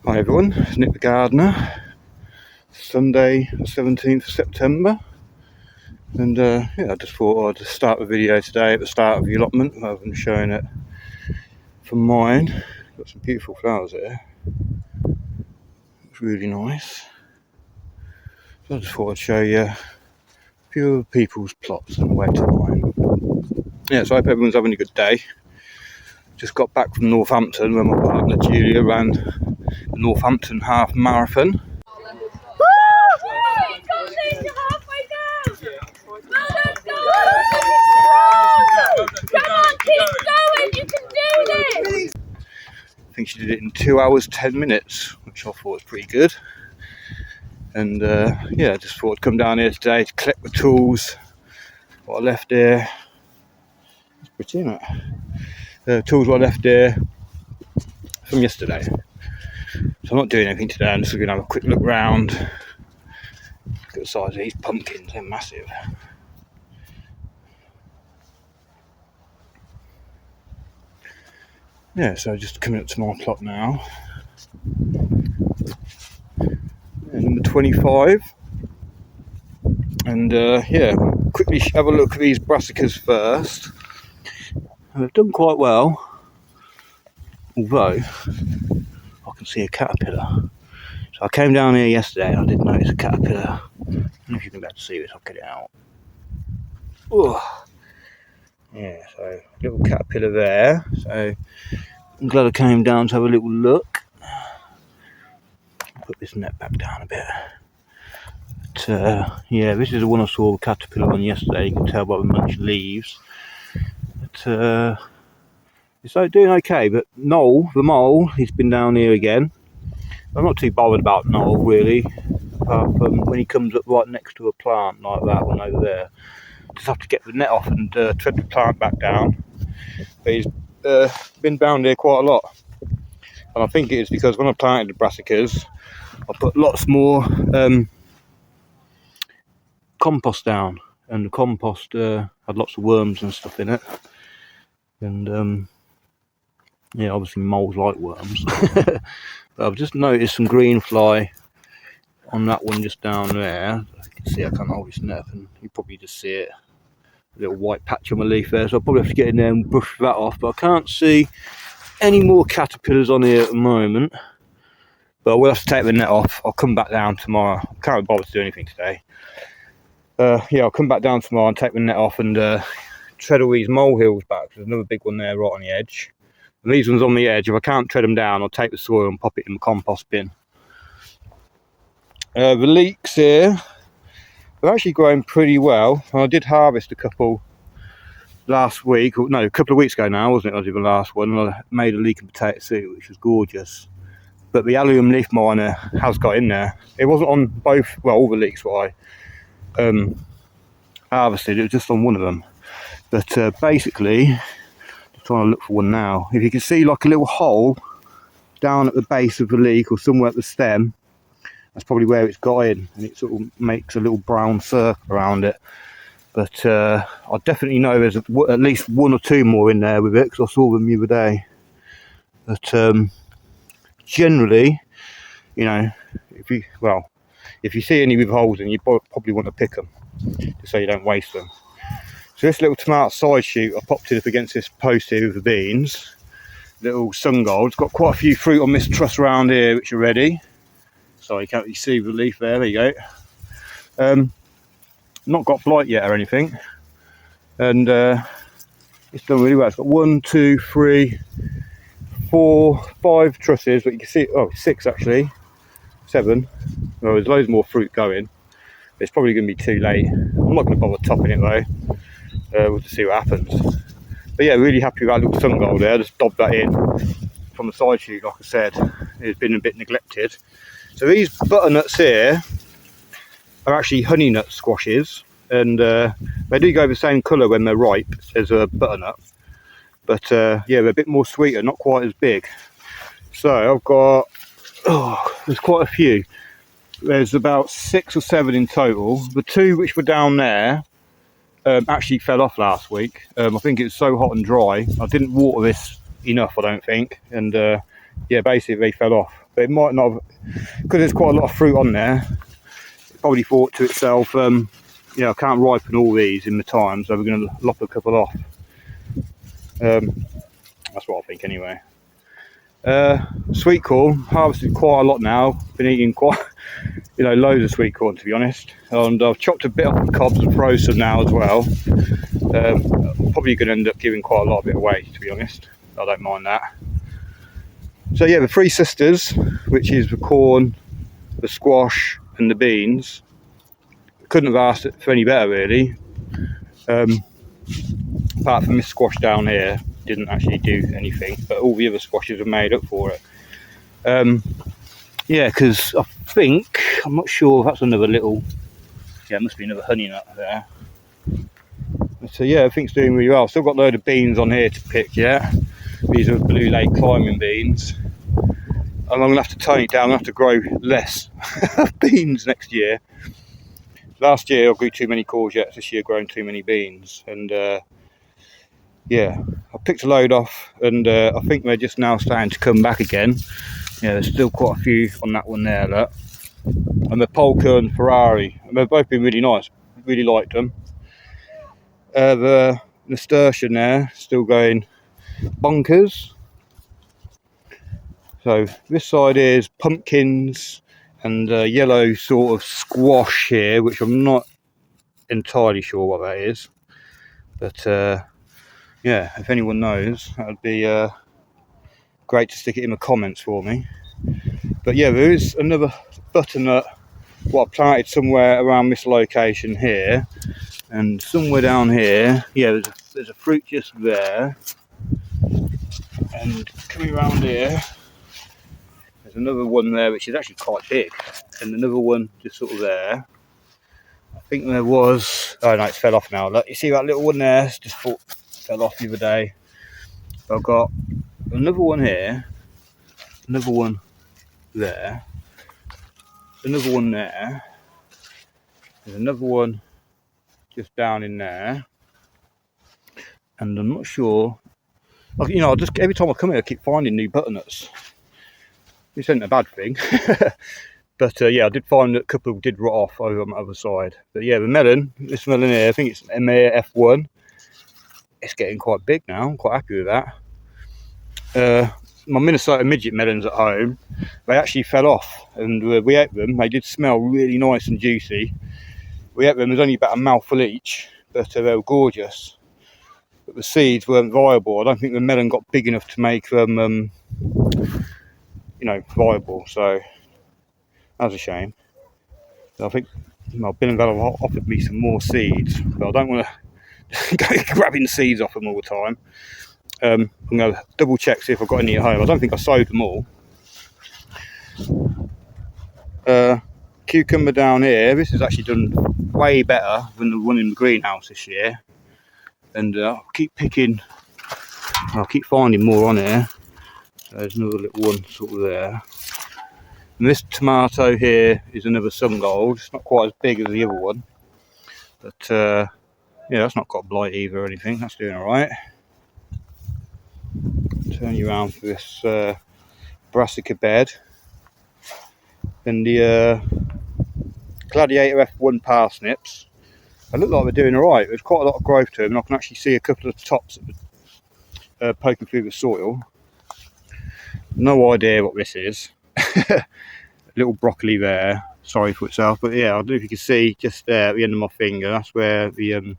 Hi everyone, it's Nick the Gardener. Sunday the 17th of September, and I just thought I'd start the video today at the start of the allotment rather than showing it from mine. Got some beautiful flowers there, it's really nice. So I just thought I'd show you a few of people's plots on the way to mine. So I hope everyone's having a good day. Just got back from Northampton where my partner Julia ran the Northampton half marathon. I think she did it in 2 hours 10 minutes, which I thought was pretty good. And I just thought I'd come down here today to collect the tools what I left here. It's pretty, isn't it? The tools what I left here from yesterday. So I'm not doing anything today, I'm just going to have a quick look round. Look at the size of these pumpkins, they're massive. So just coming up to my plot now. Number 25. And quickly have a look at these brassicas first. And they've done quite well, although I can see a caterpillar. So I came down here yesterday and I did notice a caterpillar. I don't know if you can be able to see this, I'll get it out. Oh. So little caterpillar there. So I'm glad I came down to have a little look. I'll put this net back down a bit. But this is the one I saw the caterpillar on yesterday. You can tell by the much leaves. But it's doing okay. But Noel, the mole, he's been down here again. I'm not too bothered about Noel really, apart from when he comes up right next to a plant like that one over there. Just have to get the net off and tread the plant back down. But he's been down there quite a lot, and I think it is because when I planted the brassicas, I put lots more compost down, and the compost had lots of worms and stuff in it. And obviously moles like worms. But I've just noticed some green fly on that one just down there. As you can see, I can't hold this net up, and you probably just see it. A little white patch on my leaf there, so I'll probably have to get in there and brush that off. But I can't see any more caterpillars on here at the moment. But I will have to take the net off. I'll come back down tomorrow. I can't bother to do anything today. I'll come back down tomorrow and take the net off and tread all these molehills back. There's another big one there right on the edge. And these ones on the edge, if I can't tread them down, I'll take the soil and pop it in the compost bin. The leeks here, they're actually growing pretty well. I did harvest a couple last week, a couple of weeks ago now, wasn't it? I did the last one, and I made a leek and potato soup, which was gorgeous. But the allium leaf miner has got in there. It wasn't on both, well, all the leeks what I harvested, it was just on one of them. But basically, just trying to look for one now. If you can see like a little hole down at the base of the leek or somewhere at the stem, that's probably where it's got in, and it sort of makes a little brown circle around it. But I definitely know there's at least one or two more in there with it, because I saw them the other day. But generally, if you see any with holes in, you probably want to pick them, just so you don't waste them. So this little tomato side shoot, I popped it up against this post here with the beans. Little sun gold. It's got quite a few fruit on this truss around here which are ready. So you can't really see the leaf there you go. Not got blight yet or anything. And it's done really well. It's got 1, 2, 3, 4, 5 trusses, but you can see, 6 actually. 7. Well, there's loads more fruit going. It's probably going to be too late. I'm not going to bother topping it though. We'll just see what happens. But yeah, really happy with that little sun gold there. Just dobbed that in from the side shoot, like I said. It's been a bit neglected. So these butternuts here are actually honey nut squashes, and they do go the same colour when they're ripe as a butternut. But they're a bit more sweeter, not quite as big. So I've got, there's quite a few. There's about 6 or 7 in total. The 2 which were down there actually fell off last week. I think it was so hot and dry. I didn't water this enough, I don't think, and yeah, basically they fell off. But it might not have, because there's quite a lot of fruit on there. It probably thought to itself, yeah, I can't ripen all these in the time, so we're going to lop a couple off. That's what I think anyway. Sweet corn, harvested quite a lot now. Been eating quite, loads of sweet corn, to be honest. And I've chopped a bit off the cobs and froze some now as well. Probably going to end up giving quite a lot of it away, to be honest. I don't mind that. So yeah, the three sisters, which is the corn, the squash and the beans, couldn't have asked for any better really. Apart from this squash down here, didn't actually do anything, but all the other squashes have made up for it. Yeah, because I think, I'm not sure if that's another little, yeah, it must be another honey nut there. So yeah, I think it's doing really well. Still got a load of beans on here to pick yet. These are Blue Lake climbing beans. And I'm going to have to tone it down. I'm going to have to grow less beans next year. Last year I grew too many courgettes, this year grown too many beans. And yeah, I picked a load off, and I think they're just now starting to come back again. Yeah, there's still quite a few on that one there, look. And the Polka and Ferrari, and they've both been really nice. Really liked them. The nasturtium there, still going bonkers. So this side is pumpkins and yellow sort of squash here, which I'm not entirely sure what that is. But yeah, if anyone knows, that would be great to stick it in the comments for me. But yeah, there is another butternut, what I planted somewhere around this location here. And somewhere down here, yeah, there's a fruit just there. And coming around here, there's another one there which is actually quite big, and another one just sort of there. I think there was, oh no, it's fell off now. Look, you see that little one there? It's just fell off the other day. I've got another one here, another one there, another one there. There's another one just down in there, and I'm not sure. I just every time I come here, I keep finding new butternuts. This isn't a bad thing. But yeah, I did find that a couple did rot off over on the other side. But yeah, the melon, this melon here, I think it's MAF1. It's getting quite big now. I'm quite happy with that. My Minnesota midget melons at home, they actually fell off, and we ate them. They did smell really nice and juicy. We ate them. There's only about a mouthful each, but they were gorgeous. But the seeds weren't viable. I don't think the melon got big enough to make them, viable. So that was a shame. So I think Ben and Val have offered me some more seeds, but I don't want to go grabbing seeds off them all the time. I'm going to double check, see if I've got any at home. I don't think I sowed them all. Cucumber down here, this is actually done way better than the one in the greenhouse this year. And I'll keep picking, I'll keep finding more on here. There's another little one sort of there. And this tomato here is another sun gold. It's not quite as big as the other one. But yeah, that's not got blight either or anything. That's doing alright. Turn you around for this brassica bed. And the Gladiator F1 parsnips. They look like they're doing alright. There's quite a lot of growth to them, and I can actually see a couple of tops poking through the soil. No idea what this is. Little broccoli there, sorry for itself, but yeah, I don't know if you can see just there at the end of my finger, that's where the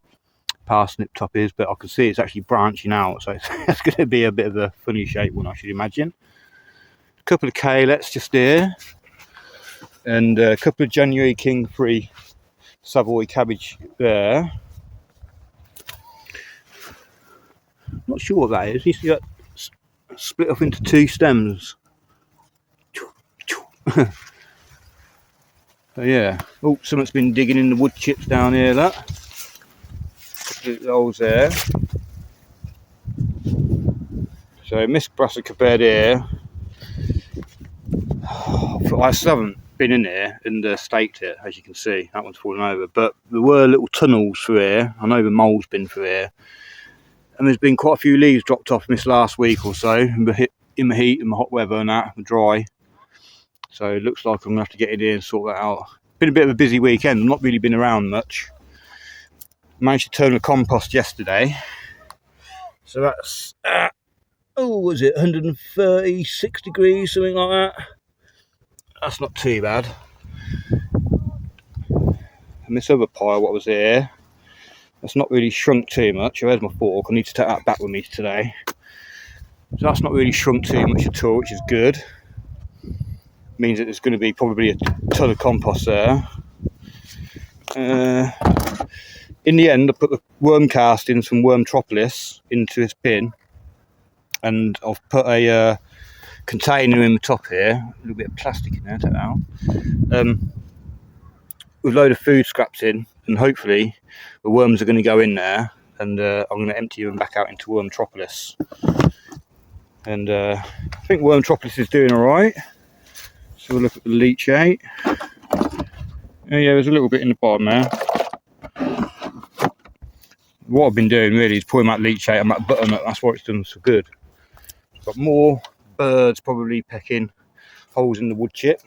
parsnip top is, but I can see it's actually branching out, so it's going to be a bit of a funny shaped one, I should imagine. A couple of kaleets just here, and a couple of January King Free Savoy cabbage there. Not sure what that is. You see that split off into two stems. So yeah, oh, someone's been digging in the wood chips down here, look. The holes there. So Miss Brassica bed here. I still haven't been in here and staked it, as you can see. That one's fallen over, but there were little tunnels through here. I know the mole's been through here, and there's been quite a few leaves dropped off this last week or so, and in the heat and the hot weather and that, dry. So it looks like I'm going to have to get in here and sort that out. Been a bit of a busy weekend, I've not really been around much. Managed to turn the compost yesterday. So that's, was it 136 degrees, something like that? That's not too bad. And this other pile, what was here, that's not really shrunk too much. Where's my fork? I need to take that back with me today. So that's not really shrunk too much at all, which is good. Means that there's going to be probably a ton of compost there. In the end, I put the worm castings from Wormtropolis into this bin, and I've put a container in the top here, a little bit of plastic in there, take that out, with a load of food scraps in, and hopefully the worms are going to go in there, and I'm going to empty them back out into Wormtropolis. And I think Wormtropolis is doing alright. So we'll look at the leachate. Yeah, there's a little bit in the bottom there. What I've been doing really is pouring that leachate on that butternut. That's why it's done so good. Got more birds probably pecking holes in the wood chip.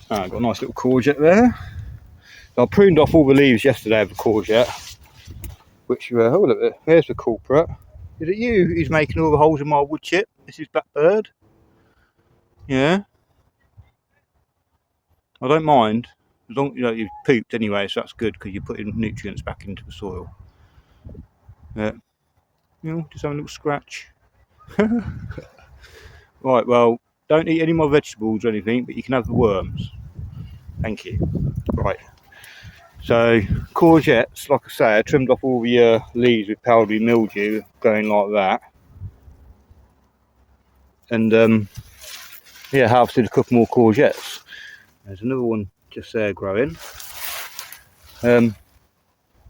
I've got a nice little courgette there. So I pruned off all the leaves yesterday of the courgette, which oh look, there's the culprit. Is it you who's making all the holes in my wood chip? This is Blackbird. Yeah. I don't mind, as long as you've pooped anyway, so that's good because you're putting nutrients back into the soil. Yeah. Just having a little scratch. Right, well, don't eat any more vegetables or anything, but you can have the worms. Thank you. Right. So, courgettes, like I say, I trimmed off all the leaves with powdery mildew, going like that. And, yeah, harvested a couple more courgettes. There's another one just there growing. But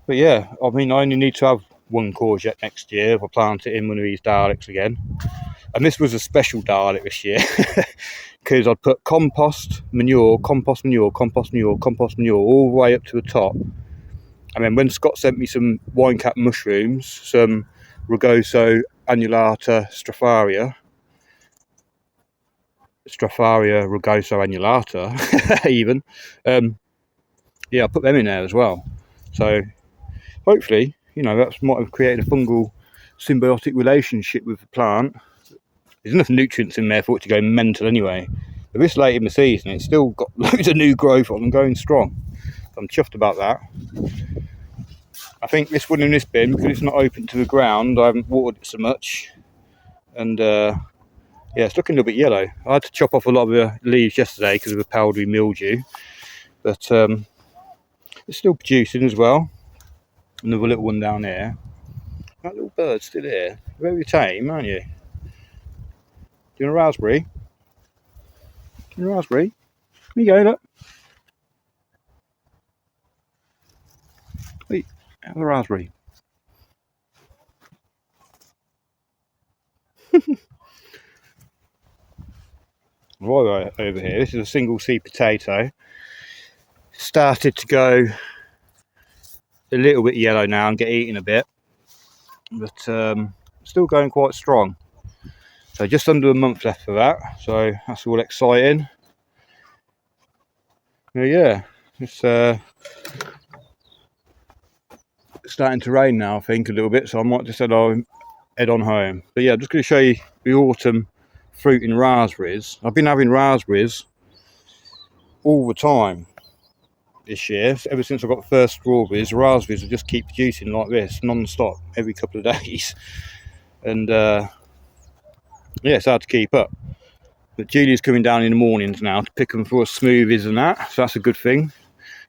yeah, I mean, I only need to have one courgette next year if I plant it in one of these Daleks again. And this was a special Dalek this year because I'd put compost manure all the way up to the top. And then when Scott sent me some wine cap mushrooms, some Rugoso annulata stropharia rugoso annulata even, yeah, I put them in there as well. So hopefully, that might have created a fungal symbiotic relationship with the plant. There's enough nutrients in there for it to go mental anyway. But this late in the season, it's still got loads of new growth on and going strong. I'm chuffed about that. I think this one in this bin, because it's not open to the ground, I haven't watered it so much. And yeah, it's looking a little bit yellow. I had to chop off a lot of the leaves yesterday because of the powdery mildew. But it's still producing as well. Another little one down here. That little bird's still here. Very tame, aren't you? Do you want a raspberry? Do you want a raspberry? Here you go, look. Wait, have a raspberry. Right over here, this is a single seed potato. Started to go a little bit yellow now and get eaten a bit, but still going quite strong. So just under a month left for that, so that's all exciting. Yeah, it's starting to rain now, I think, a little bit, so I might just head on home. But yeah, I'm just going to show you the autumn fruit in raspberries. I've been having raspberries all the time this year. Ever since I got the first strawberries, raspberries will just keep producing like this non-stop every couple of days. And yeah, it's hard to keep up. But Julia's coming down in the mornings now to pick them for smoothies and that, so that's a good thing.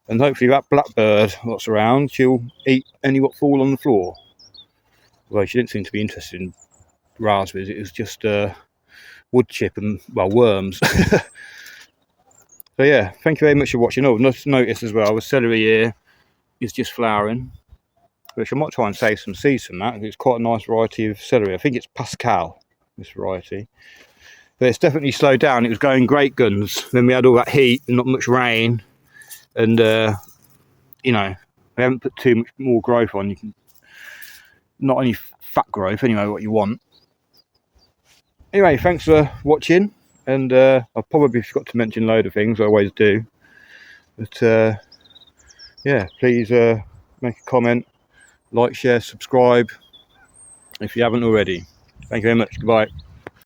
And hopefully that blackbird that's around, she'll eat any what fall on the floor. Well, she didn't seem to be interested in raspberries, it was just wood chip and, well, worms. So yeah, thank you very much for watching. Oh, notice as well, the celery here is just flowering, which I might try and save some seeds from that. It's quite a nice variety of celery. I think it's Pascal, this variety. But it's definitely slowed down. It was going great guns. Then we had all that heat and not much rain. And, we haven't put too much more growth on. You can, not any fat growth, anyway, what you want. Anyway, thanks for watching, and I've probably forgot to mention a load of things, I always do, but yeah, please make a comment, like, share, subscribe if you haven't already. Thank you very much. Goodbye.